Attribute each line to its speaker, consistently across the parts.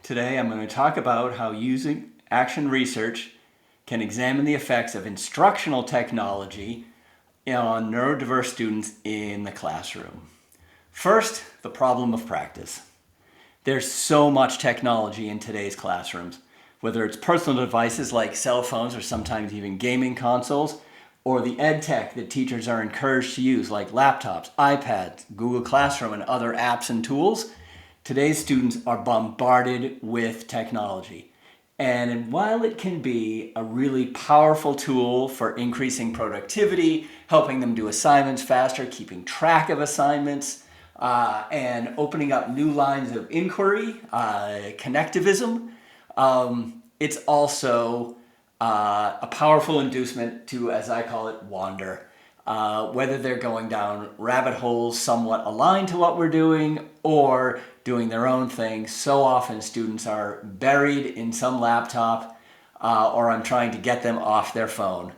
Speaker 1: Today I'm going to talk about how using action research can examine the effects of instructional technology on neurodiverse students in the classroom. First, the problem of practice. There's so much technology in today's classrooms, whether it's personal devices like cell phones or sometimes even gaming consoles, or the ed tech that teachers are encouraged to use like laptops, iPads, Google Classroom, and other apps and tools. Today's students are bombarded with technology. And while it can be a really powerful tool for increasing productivity, helping them do assignments faster, keeping track of assignments, and opening up new lines of inquiry, connectivism, it's also a powerful inducement to, as I call it, wander. Whether they're going down rabbit holes somewhat aligned to what we're doing or doing their own thing. So often students are buried in some laptop or I'm trying to get them off their phone.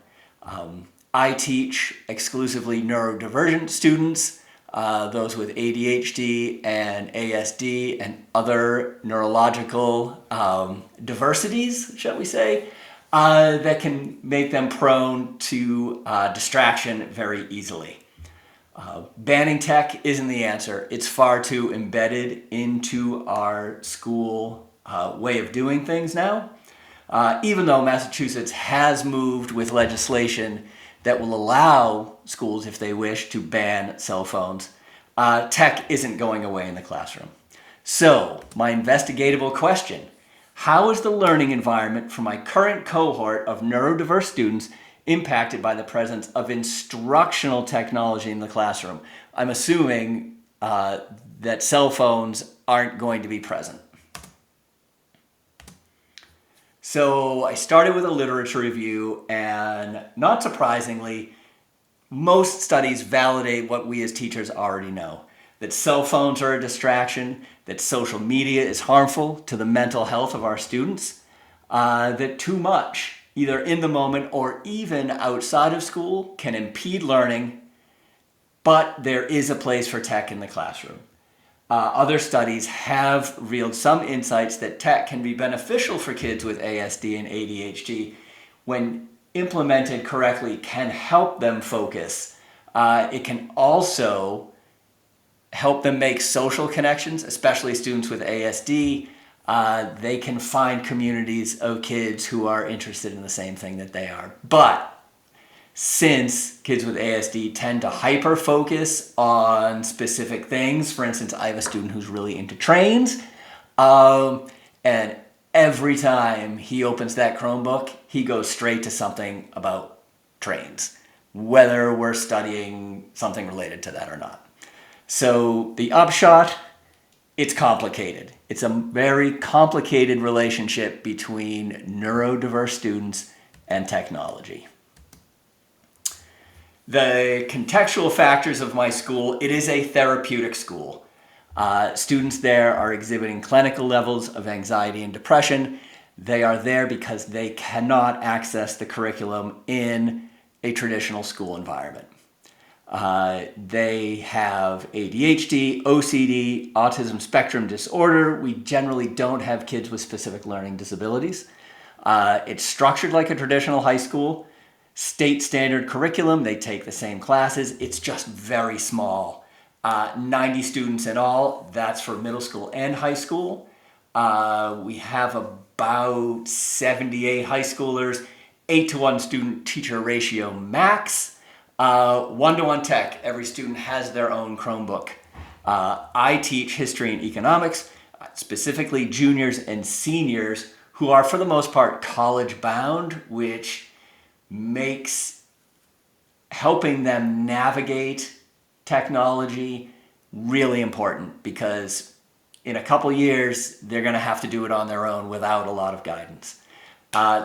Speaker 1: I teach exclusively neurodivergent students, those with ADHD and ASD and other neurological diversities, shall we say, that can make them prone to distraction very easily. Banning tech isn't the answer. It's far too embedded into our school way of doing things now. Even though Massachusetts has moved with legislation that will allow schools, if they wish, to ban cell phones, tech isn't going away in the classroom. So, my investigatable question: how is the learning environment for my current cohort of neurodiverse students impacted by the presence of instructional technology in the classroom? I'm assuming that cell phones aren't going to be present. So I started with a literature review, and not surprisingly, most studies validate what we as teachers already know: that cell phones are a distraction, that social media is harmful to the mental health of our students, that too much, either in the moment or even outside of school, can impede learning, but there is a place for tech in the classroom. Other studies have revealed some insights that tech can be beneficial for kids with ASD and ADHD when implemented correctly, can help them focus. It can also help them make social connections, especially students with ASD. They can find communities of kids who are interested in the same thing that they are. But since kids with ASD tend to hyper-focus on specific things, for instance, I have a student who's really into trains, and every time he opens that Chromebook, he goes straight to something about trains, whether we're studying something related to that or not. So the upshot: it's complicated. It's a very complicated relationship between neurodiverse students and technology. The contextual factors of my school: it is a therapeutic school. Students there are exhibiting clinical levels of anxiety and depression. They are there because they cannot access the curriculum in a traditional school environment. They have ADHD, OCD, autism spectrum disorder. We generally don't have kids with specific learning disabilities. It's structured like a traditional high school. State standard curriculum, they take the same classes. It's just very small. 90 students in all. That's for middle school and high school. We have about 78 high schoolers, 8-to-1 student-teacher ratio max. 1-to-1 tech, every student has their own Chromebook. I teach history and economics, specifically juniors and seniors who are for the most part college bound, which makes helping them navigate technology really important, because in a couple years they're going to have to do it on their own without a lot of guidance.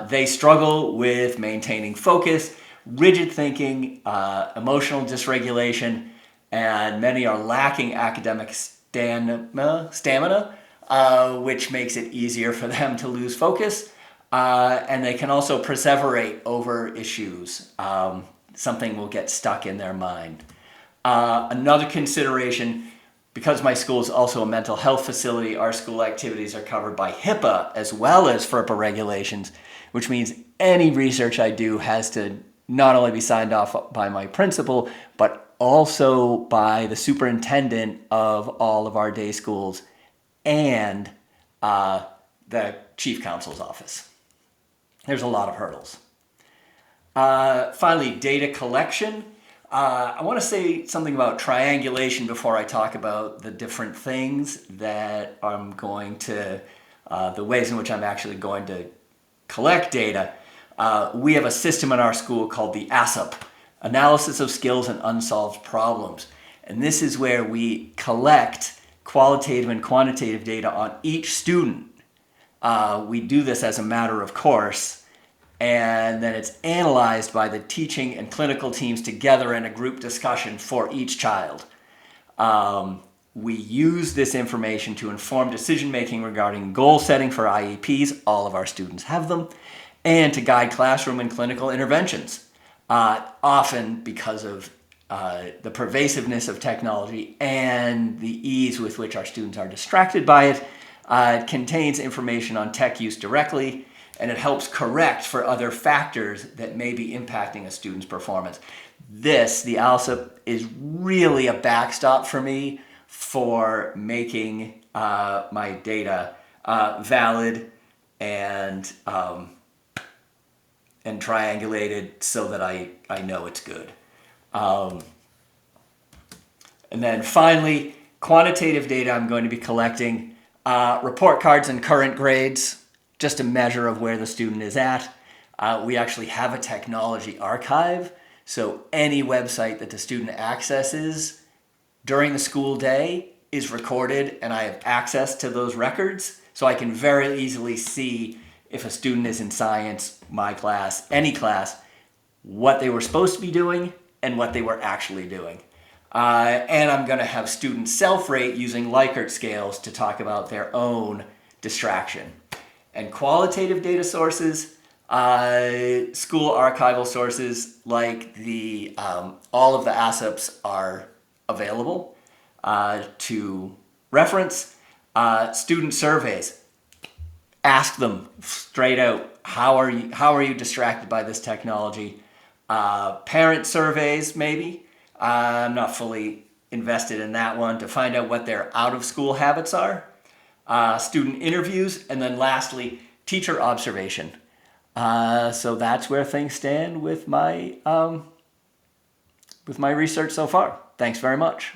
Speaker 1: They struggle with maintaining focus, rigid thinking, emotional dysregulation, and many are lacking academic stamina, which makes it easier for them to lose focus. And they can also perseverate over issues. Something will get stuck in their mind. Another consideration: Because my school is also a mental health facility, our school activities are covered by HIPAA as well as FERPA regulations, which means any research I do has to not only be signed off by my principal, but also by the superintendent of all of our day schools and the chief counsel's office. There's a lot of hurdles. Finally, data collection. I want to say something about triangulation before I talk about the different things that I'm going to, the ways in which I'm actually going to collect data. We have a system in our school called the ASSUP, Analysis of Skills and Unsolved Problems. And this is where we collect qualitative and quantitative data on each student. We do this as a matter of course, and then it's analyzed by the teaching and clinical teams together in a group discussion for each child. We use this information to inform decision-making regarding goal setting for IEPs, all of our students have them, and to guide classroom and clinical interventions. Often because of the pervasiveness of technology and the ease with which our students are distracted by it, it contains information on tech use directly, and it helps correct for other factors that may be impacting a student's performance. This, the ALSUP, is really a backstop for me for making my data valid and triangulated so that I know it's good. And then finally, quantitative data I'm going to be collecting, report cards and current grades, just a measure of where the student is at. We actually have a technology archive, so any website that the student accesses during the school day is recorded, and I have access to those records, so I can very easily see if a student is in science, my class, any class, what they were supposed to be doing and what they were actually doing. And I'm going to have students self-rate using Likert scales to talk about their own distraction. And qualitative data sources, school archival sources like the all of the ASSUPs are available to reference. Student surveys, ask them straight out, how are you distracted by this technology? Parent surveys, maybe. I'm not fully invested in that one, to find out what their out-of-school habits are. Student interviews, and then lastly, teacher observation. So that's where things stand with my research so far. Thanks very much.